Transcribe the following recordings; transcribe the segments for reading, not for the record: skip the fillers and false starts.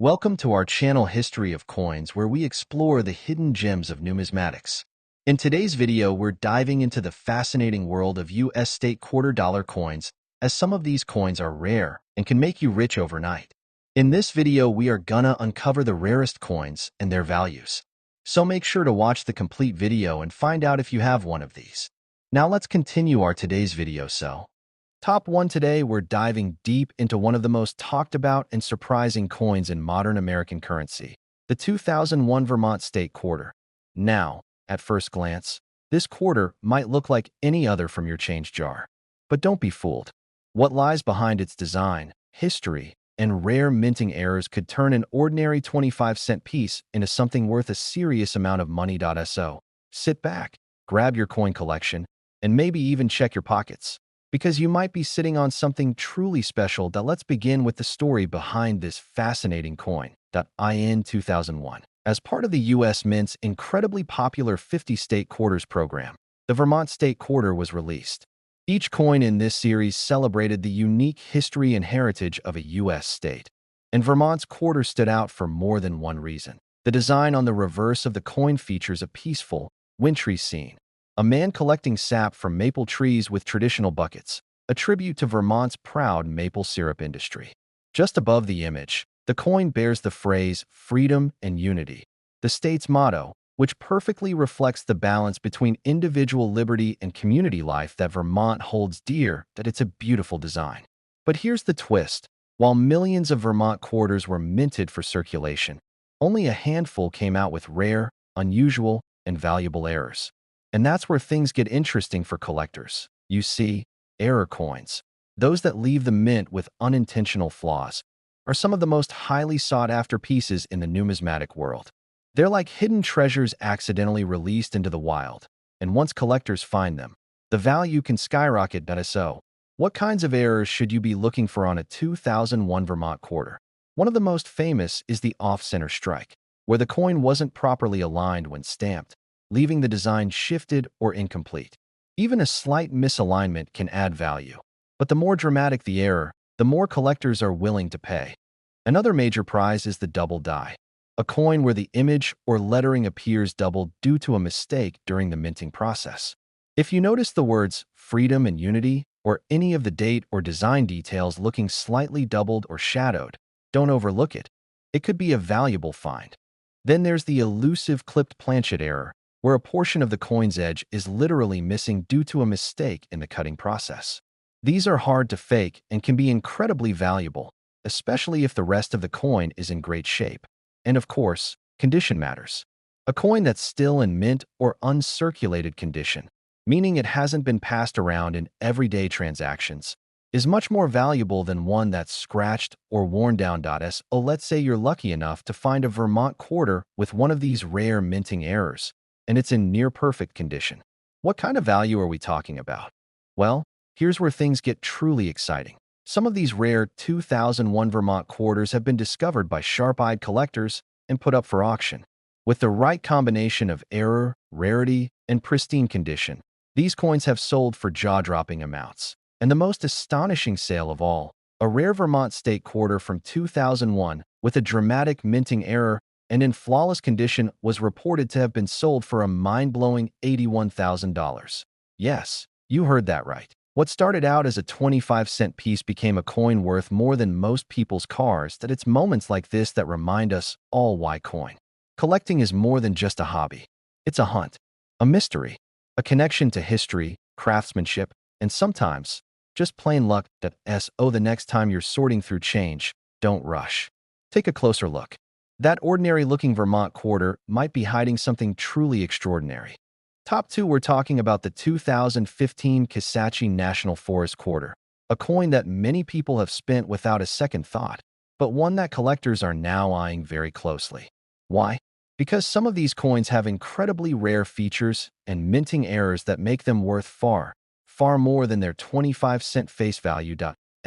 Welcome to our channel History of Coins, where we explore the hidden gems of numismatics. In today's video, we're diving into the fascinating world of U.S. state quarter dollar coins, as some of these coins are rare and can make you rich overnight. In this video, we are gonna uncover the rarest coins and their values. So make sure to watch the complete video and find out if you have one of these. Now let's continue our today's video. Top 1 today, we're diving deep into one of the most talked about and surprising coins in modern American currency, the 2001 Vermont State Quarter. Now, at first glance, this quarter might look like any other from your change jar. But don't be fooled. What lies behind its design, history, and rare minting errors could turn an ordinary 25-cent piece into something worth a serious amount of money. So, sit back, grab your coin collection, and maybe even check your pockets, because you might be sitting on something truly special. Let's begin with the story behind this fascinating coin. In 2001, as part of the U.S. Mint's incredibly popular 50-state quarters program, the Vermont State Quarter was released. Each coin in this series celebrated the unique history and heritage of a U.S. state. And Vermont's quarter stood out for more than one reason. The design on the reverse of the coin features a peaceful, wintry scene. A man collecting sap from maple trees with traditional buckets, a tribute to Vermont's proud maple syrup industry. Just above the image, the coin bears the phrase "freedom and unity," the state's motto, which perfectly reflects the balance between individual liberty and community life that Vermont holds dear. It's a beautiful design. But here's the twist. While millions of Vermont quarters were minted for circulation, only a handful came out with rare, unusual, and valuable errors. And that's where things get interesting for collectors. You see, error coins, those that leave the mint with unintentional flaws, are some of the most highly sought-after pieces in the numismatic world. They're like hidden treasures accidentally released into the wild, and once collectors find them, the value can skyrocket. So, what kinds of errors should you be looking for on a 2001 Vermont quarter? One of the most famous is the off-center strike, where the coin wasn't properly aligned when stamped, leaving the design shifted or incomplete. Even a slight misalignment can add value. But the more dramatic the error, the more collectors are willing to pay. Another major prize is the double die, a coin where the image or lettering appears doubled due to a mistake during the minting process. If you notice the words "freedom" and "unity," or any of the date or design details looking slightly doubled or shadowed, don't overlook it. It could be a valuable find. Then there's the elusive clipped planchet error, where a portion of the coin's edge is literally missing due to a mistake in the cutting process. These are hard to fake and can be incredibly valuable, especially if the rest of the coin is in great shape. And of course, condition matters. A coin that's still in mint or uncirculated condition, meaning it hasn't been passed around in everyday transactions, is much more valuable than one that's scratched or worn down. So let's say you're lucky enough to find a Vermont quarter with one of these rare minting errors, and it's in near-perfect condition. What kind of value are we talking about? Well, here's where things get truly exciting. Some of these rare 2001 Vermont quarters have been discovered by sharp-eyed collectors and put up for auction. With the right combination of error, rarity, and pristine condition, these coins have sold for jaw-dropping amounts. And the most astonishing sale of all, a rare Vermont State Quarter from 2001 with a dramatic minting error and in flawless condition, was reported to have been sold for a mind-blowing $81,000. Yes, you heard that right. What started out as a 25-cent piece became a coin worth more than most people's cars. It's moments like this that remind us all why coin collecting is more than just a hobby. It's a hunt, a mystery, a connection to history, craftsmanship, and sometimes just plain luck. So the next time you're sorting through change, don't rush. Take a closer look. That ordinary-looking Vermont quarter might be hiding something truly extraordinary. Top 2, we're talking about the 2015 Casachi National Forest Quarter, a coin that many people have spent without a second thought, but one that collectors are now eyeing very closely. Why? Because some of these coins have incredibly rare features and minting errors that make them worth far more than their 25-cent face value.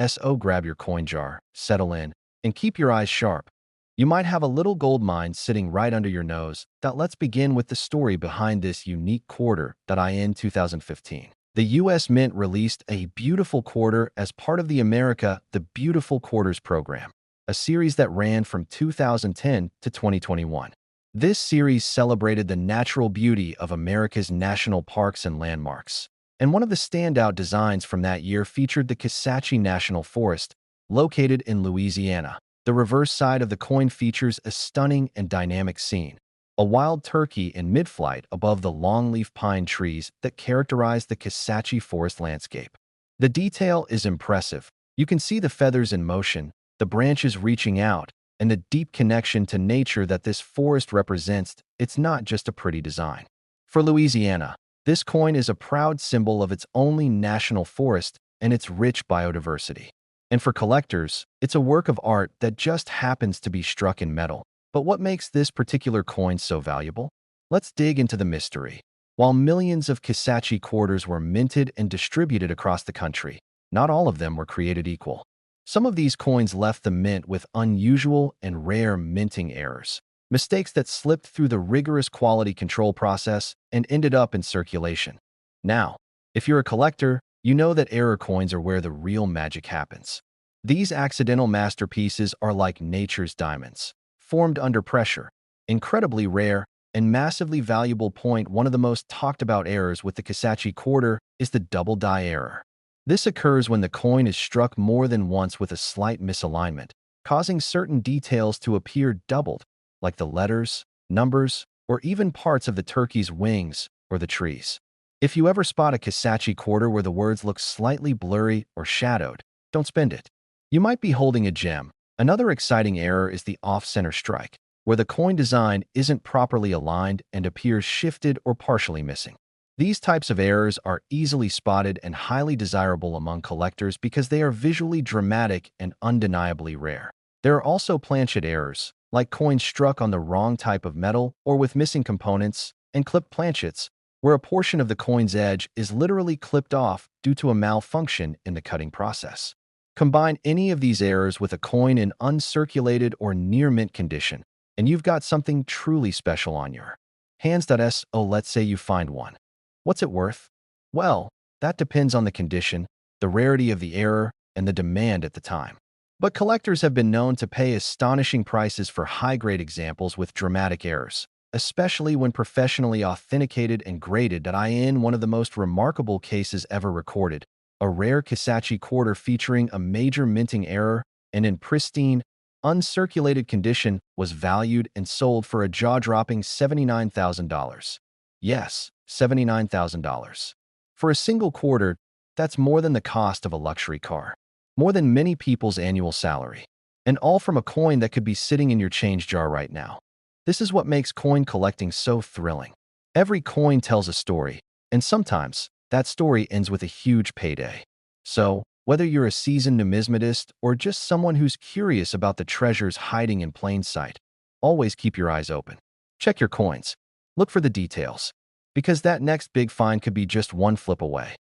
So grab your coin jar, settle in, and keep your eyes sharp. You might have a little gold mine sitting right under your nose. Let's begin with the story behind this unique quarter. In 2015, the U.S. Mint released a beautiful quarter as part of the America the Beautiful Quarters program, a series that ran from 2010 to 2021. This series celebrated the natural beauty of America's national parks and landmarks. And one of the standout designs from that year featured the Casachi National Forest, located in Louisiana. The reverse side of the coin features a stunning and dynamic scene, a wild turkey in mid-flight above the longleaf pine trees that characterize the Casachi forest landscape. The detail is impressive. You can see the feathers in motion, the branches reaching out, and the deep connection to nature that this forest represents. It's not just a pretty design. For Louisiana, this coin is a proud symbol of its only national forest and its rich biodiversity. And for collectors, it's a work of art that just happens to be struck in metal. But what makes this particular coin so valuable? Let's dig into the mystery. While millions of Casachi quarters were minted and distributed across the country, not all of them were created equal. Some of these coins left the mint with unusual and rare minting errors, mistakes that slipped through the rigorous quality control process and ended up in circulation. Now, if you're a collector, you know that error coins are where the real magic happens. These accidental masterpieces are like nature's diamonds, formed under pressure, incredibly rare and massively valuable. One of the most talked about errors with the Casachi Quarter is the double die error. This occurs when the coin is struck more than once with a slight misalignment, causing certain details to appear doubled, like the letters, numbers, or even parts of the turkey's wings or the trees. If you ever spot a Casachi Quarter where the words look slightly blurry or shadowed, don't spend it. You might be holding a gem. Another exciting error is the off-center strike, where the coin design isn't properly aligned and appears shifted or partially missing. These types of errors are easily spotted and highly desirable among collectors because they are visually dramatic and undeniably rare. There are also planchet errors, like coins struck on the wrong type of metal or with missing components, and clipped planchets, where a portion of the coin's edge is literally clipped off due to a malfunction in the cutting process. Combine any of these errors with a coin in uncirculated or near-mint condition, and you've got something truly special on your hands. Let's say you find one. What's it worth? Well, that depends on the condition, the rarity of the error, and the demand at the time. But collectors have been known to pay astonishing prices for high-grade examples with dramatic errors, especially when professionally authenticated and graded. In one of the most remarkable cases ever recorded, a rare Casachi Quarter featuring a major minting error and in pristine, uncirculated condition was valued and sold for a jaw-dropping $79,000. Yes, $79,000. For a single quarter, that's more than the cost of a luxury car, more than many people's annual salary, and all from a coin that could be sitting in your change jar right now. This is what makes coin collecting so thrilling. Every coin tells a story, and sometimes that story ends with a huge payday. So, whether you're a seasoned numismatist or just someone who's curious about the treasures hiding in plain sight, always keep your eyes open. Check your coins. Look for the details, because that next big find could be just one flip away.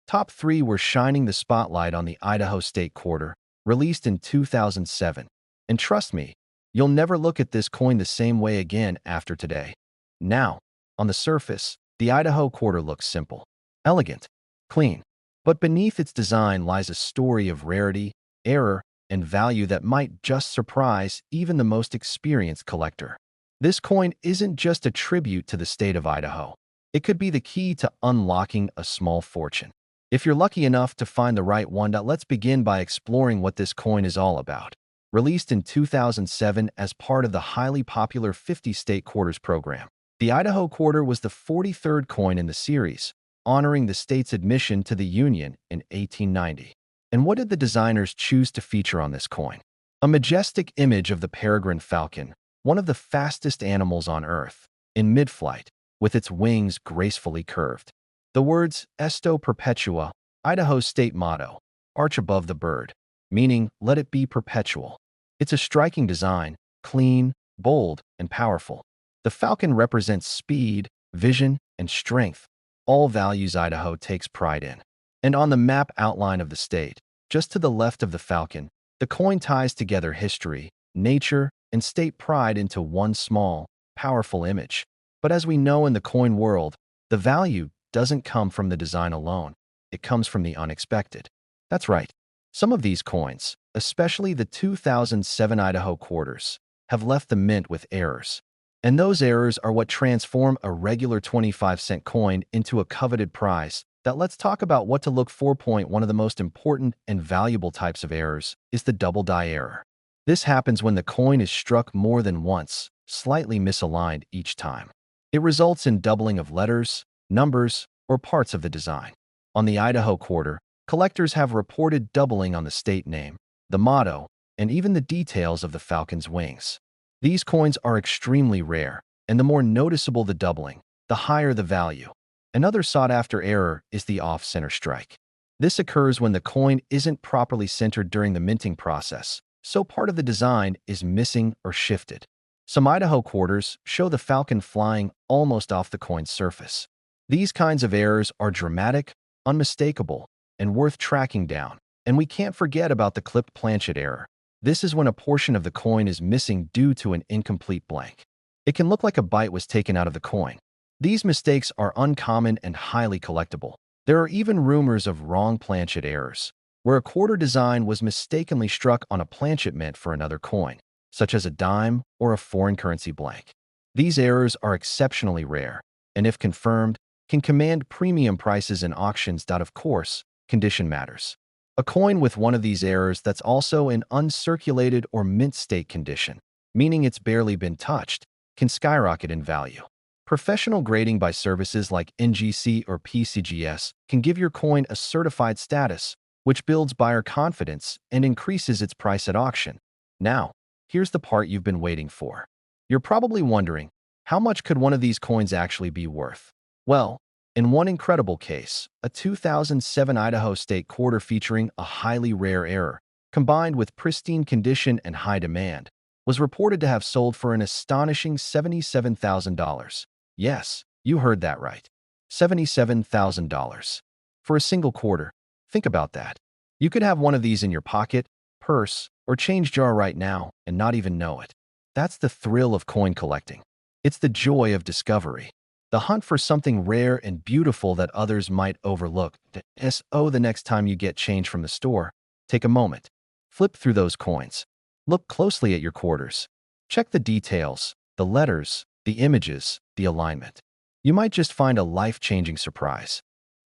Top 3 were shining the spotlight on the Idaho State Quarter, released in 2007. And trust me, you'll never look at this coin the same way again after today. Now, on the surface, the Idaho Quarter looks simple, elegant, clean. But beneath its design lies a story of rarity, error, and value that might just surprise even the most experienced collector. This coin isn't just a tribute to the state of Idaho. It could be the key to unlocking a small fortune. If you're lucky enough to find the right one, let's begin by exploring what this coin is all about. Released in 2007 as part of the highly popular 50 State Quarters program, the Idaho Quarter was the 43rd coin in the series, honoring the state's admission to the Union in 1890. And what did the designers choose to feature on this coin? A majestic image of the peregrine falcon, one of the fastest animals on Earth, in mid-flight, with its wings gracefully curved. The words Esto Perpetua, Idaho's state motto, arch above the bird, meaning let it be perpetual. It's a striking design, clean, bold, and powerful. The falcon represents speed, vision, and strength, all values Idaho takes pride in. And on the map outline of the state, just to the left of the falcon, the coin ties together history, nature, and state pride into one small, powerful image. But as we know in the coin world, the value doesn't come from the design alone. It comes from the unexpected. That's right. Some of these coins, especially the 2007 Idaho quarters, have left the mint with errors. And those errors are what transform a regular 25-cent coin into a coveted prize. That let's talk about what to look for. One of the most important and valuable types of errors is the double die error. This happens when the coin is struck more than once, slightly misaligned each time. It results in doubling of letters, numbers, or parts of the design. On the Idaho quarter, collectors have reported doubling on the state name, the motto, and even the details of the falcon's wings. These coins are extremely rare, and the more noticeable the doubling, the higher the value. Another sought-after error is the off-center strike. This occurs when the coin isn't properly centered during the minting process, so part of the design is missing or shifted. Some Idaho quarters show the falcon flying almost off the coin's surface. These kinds of errors are dramatic, unmistakable, and worth tracking down. And we can't forget about the clipped planchet error. This is when a portion of the coin is missing due to an incomplete blank. It can look like a bite was taken out of the coin. These mistakes are uncommon and highly collectible. There are even rumors of wrong planchet errors, where a quarter design was mistakenly struck on a planchet meant for another coin, such as a dime or a foreign currency blank. These errors are exceptionally rare, and if confirmed, can command premium prices in auctions. Of course, condition matters. A coin with one of these errors that's also in uncirculated or mint state condition, meaning it's barely been touched, can skyrocket in value. Professional grading by services like NGC or PCGS can give your coin a certified status, which builds buyer confidence and increases its price at auction. Now, here's the part you've been waiting for. You're probably wondering, how much could one of these coins actually be worth? Well, in one incredible case, a 2007 Idaho State quarter featuring a highly rare error, combined with pristine condition and high demand, was reported to have sold for an astonishing $77,000. Yes, you heard that right. $77,000. For a single quarter. Think about that. You could have one of these in your pocket, purse, or change jar right now and not even know it. That's the thrill of coin collecting. It's the joy of discovery. The hunt for something rare and beautiful that others might overlook. The next time you get change from the store, take a moment. Flip through those coins. Look closely at your quarters. Check the details, the letters, the images, the alignment. You might just find a life-changing surprise.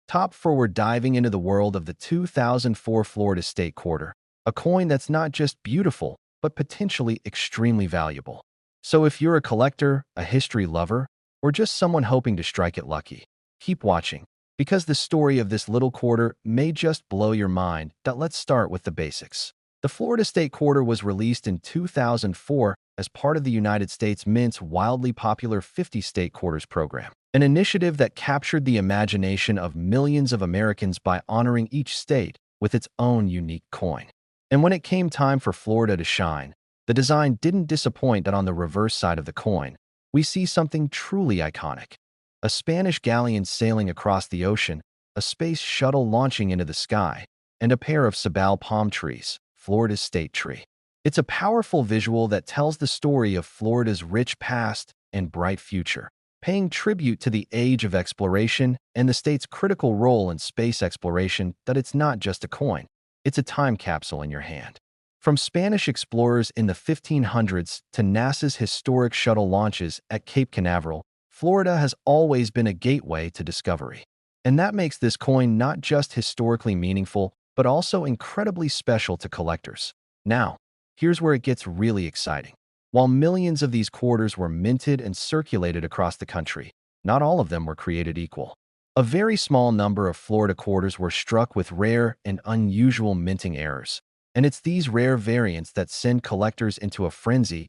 Top 4, we're diving into the world of the 2004 Florida State Quarter, a coin that's not just beautiful, but potentially extremely valuable. So if you're a collector, a history lover, or just someone hoping to strike it lucky, keep watching, because the story of this little quarter may just blow your mind. Let's start with the basics. The Florida State Quarter was released in 2004 as part of the United States Mint's wildly popular 50 State Quarters program, an initiative that captured the imagination of millions of Americans by honoring each state with its own unique coin. And when it came time for Florida to shine, the design didn't disappoint. On the reverse side of the coin, we see something truly iconic. A Spanish galleon sailing across the ocean, a space shuttle launching into the sky, and a pair of sabal palm trees, Florida's state tree. It's a powerful visual that tells the story of Florida's rich past and bright future, paying tribute to the age of exploration and the state's critical role in space exploration. That it's not just a coin, it's a time capsule in your hand. From Spanish explorers in the 1500s to NASA's historic shuttle launches at Cape Canaveral, Florida has always been a gateway to discovery. And that makes this coin not just historically meaningful, but also incredibly special to collectors. Now, here's where it gets really exciting. While millions of these quarters were minted and circulated across the country, not all of them were created equal. A very small number of Florida quarters were struck with rare and unusual minting errors. And it's these rare variants that send collectors into a frenzy.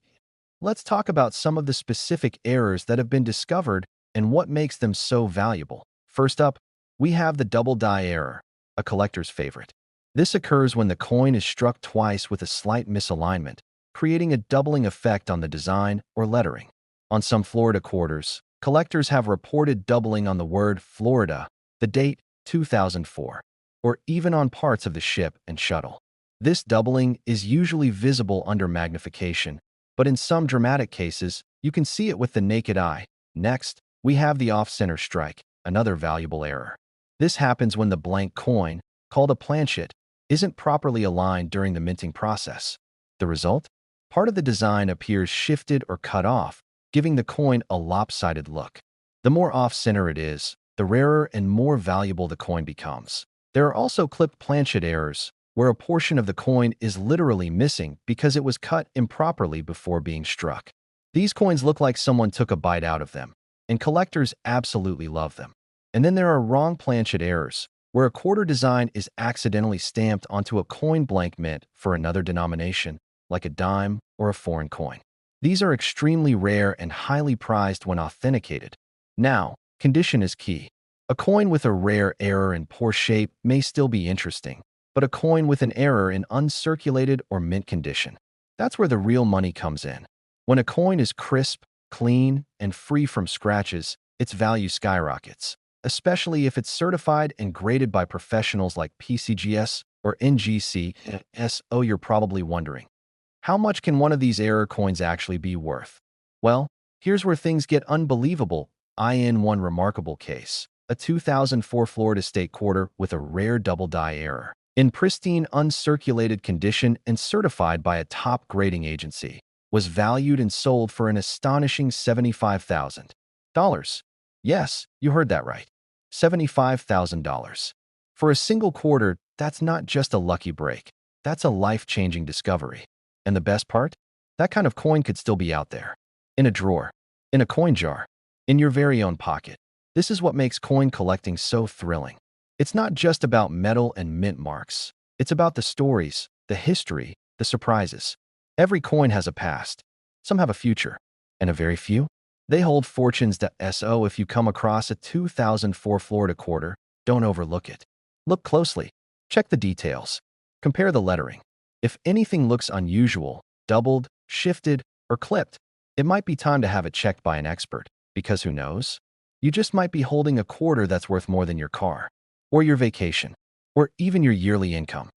Let's talk about some of the specific errors that have been discovered and what makes them so valuable. First up, we have the double die error, a collector's favorite. This occurs when the coin is struck twice with a slight misalignment, creating a doubling effect on the design or lettering. On some Florida quarters, collectors have reported doubling on the word Florida, the date 2004, or even on parts of the ship and shuttle. This doubling is usually visible under magnification, but in some dramatic cases, you can see it with the naked eye. Next, we have the off-center strike, another valuable error. This happens when the blank coin, called a planchet, isn't properly aligned during the minting process. The result? Part of the design appears shifted or cut off, giving the coin a lopsided look. The more off-center it is, the rarer and more valuable the coin becomes. There are also clipped planchet errors, where a portion of the coin is literally missing because it was cut improperly before being struck. These coins look like someone took a bite out of them, and collectors absolutely love them. And then there are wrong planchet errors, where a quarter design is accidentally stamped onto a coin blank mint for another denomination, like a dime or a foreign coin. These are extremely rare and highly prized when authenticated. Now, condition is key. A coin with a rare error in poor shape may still be interesting, but a coin with an error in uncirculated or mint condition, that's where the real money comes in. When a coin is crisp, clean, and free from scratches, its value skyrockets, especially if it's certified and graded by professionals like PCGS or NGC. Oh, you're probably wondering, how much can one of these error coins actually be worth? Well, here's where things get unbelievable. In one remarkable case, a 2004 Florida State quarter with a rare double die error, in pristine uncirculated condition and certified by a top grading agency, was valued and sold for an astonishing $75,000. Yes, you heard that right. $75,000. For a single quarter, that's not just a lucky break. That's a life-changing discovery. And the best part? That kind of coin could still be out there. In a drawer. In a coin jar. In your very own pocket. This is what makes coin collecting so thrilling. It's not just about metal and mint marks. It's about the stories, the history, the surprises. Every coin has a past. Some have a future. And a very few? They hold fortunes. So if you come across a 2004 Florida quarter, don't overlook it. Look closely. Check the details. Compare the lettering. If anything looks unusual, doubled, shifted, or clipped, it might be time to have it checked by an expert. Because who knows? You just might be holding a quarter that's worth more than your car, or your vacation, or even your yearly income.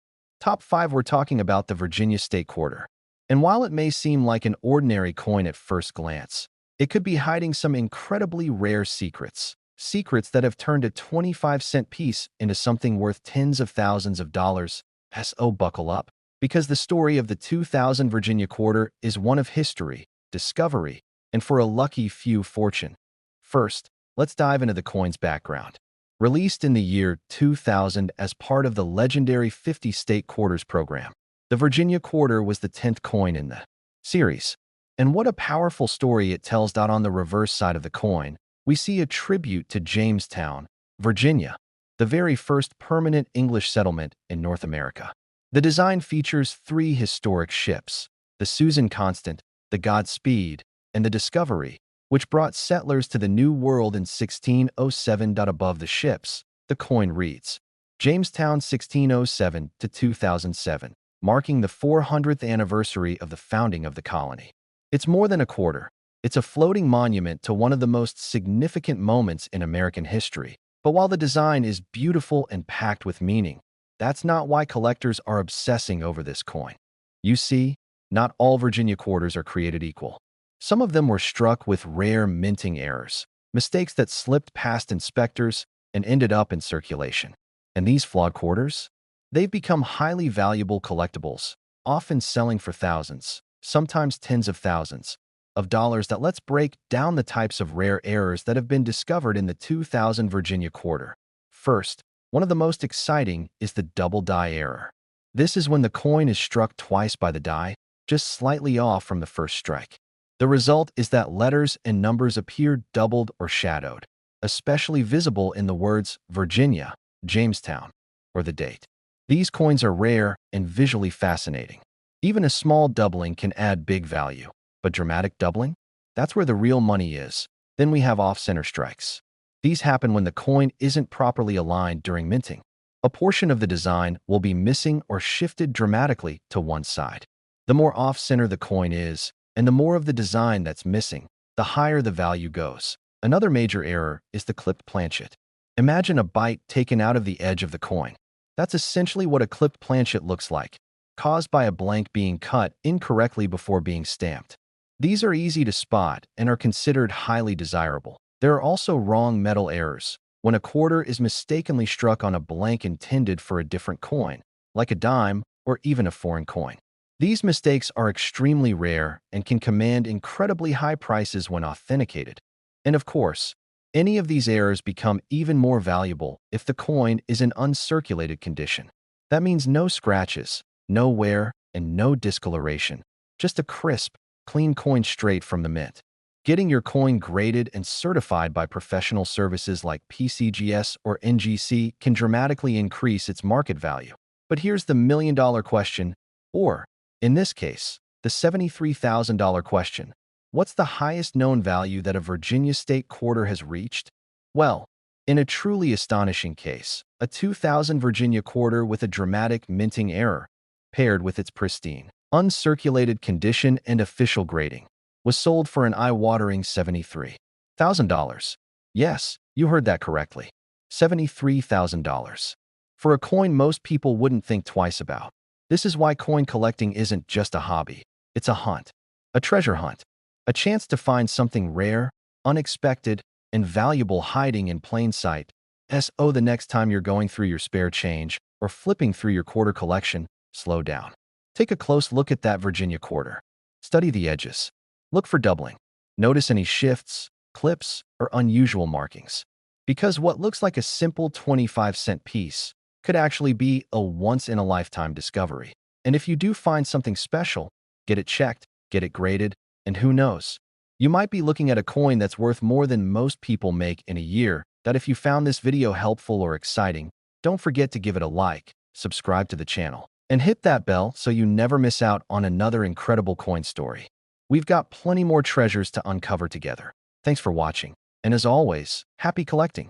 Top 5, we're talking about the Virginia State Quarter. And while it may seem like an ordinary coin at first glance, it could be hiding some incredibly rare secrets. Secrets that have turned a 25-cent piece into something worth tens of thousands of dollars. So buckle up, because the story of the 2000 Virginia Quarter is one of history, discovery, and for a lucky few, fortune. First, let's dive into the coin's background. Released in the year 2000 as part of the legendary 50 State Quarters program, the Virginia Quarter was the 10th coin in the series. And what a powerful story it tells. On the reverse side of the coin, we see a tribute to Jamestown, Virginia, the very first permanent English settlement in North America. The design features 3 historic ships, the Susan Constant, the Godspeed, and the Discovery, which brought settlers to the New World in 1607. Above the ships, the coin reads, Jamestown 1607 to 2007, marking the 400th anniversary of the founding of the colony. It's more than a quarter. It's a floating monument to one of the most significant moments in American history. But while the design is beautiful and packed with meaning, that's not why collectors are obsessing over this coin. You see, not all Virginia quarters are created equal. Some of them were struck with rare minting errors, mistakes that slipped past inspectors and ended up in circulation. And these flawed quarters? They've become highly valuable collectibles, often selling for thousands, sometimes tens of thousands, of dollars. Let's break down the types of rare errors that have been discovered in the 2000 Virginia Quarter. First, one of the most exciting is the double die error. This is when the coin is struck twice by the die, just slightly off from the first strike. The result is that letters and numbers appear doubled or shadowed, especially visible in the words Virginia, Jamestown, or the date. These coins are rare and visually fascinating. Even a small doubling can add big value, but dramatic doubling? That's where the real money is. Then we have off-center strikes. These happen when the coin isn't properly aligned during minting. A portion of the design will be missing or shifted dramatically to one side. The more off-center the coin is, and the more of the design that's missing, the higher the value goes. Another major error is the clipped planchet. Imagine a bite taken out of the edge of the coin. That's essentially what a clipped planchet looks like, caused by a blank being cut incorrectly before being stamped. These are easy to spot and are considered highly desirable. There are also wrong metal errors, when a quarter is mistakenly struck on a blank intended for a different coin. like a dime or even a foreign coin. These mistakes are extremely rare and can command incredibly high prices when authenticated. And of course, any of these errors become even more valuable if the coin is in uncirculated condition. That means no scratches, no wear, and no discoloration. Just a crisp, clean coin straight from the mint. Getting your coin graded and certified by professional services like PCGS or NGC can dramatically increase its market value. But here's the million-dollar question, or, in this case, the $73,000 question. What's the highest known value that a Virginia state quarter has reached? Well, in a truly astonishing case, a 2000 Virginia quarter with a dramatic minting error, paired with its pristine, uncirculated condition and official grading, was sold for an eye-watering $73,000. Yes, you heard that correctly. $73,000. For a coin most people wouldn't think twice about. This is why coin collecting isn't just a hobby. It's a hunt. A treasure hunt. A chance to find something rare, unexpected, and valuable hiding in plain sight. So the next time you're going through your spare change or flipping through your quarter collection, slow down. Take a close look at that Virginia quarter. Study the edges. Look for doubling. Notice any shifts, clips, or unusual markings. Because what looks like a simple 25-cent piece could actually be a once-in-a-lifetime discovery. And if you do find something special, get it checked, get it graded, and who knows? You might be looking at a coin that's worth more than most people make in a year. That if you found this video helpful or exciting, don't forget to give it a like, subscribe to the channel, and hit that bell so you never miss out on another incredible coin story. We've got plenty more treasures to uncover together. Thanks for watching, and as always, happy collecting!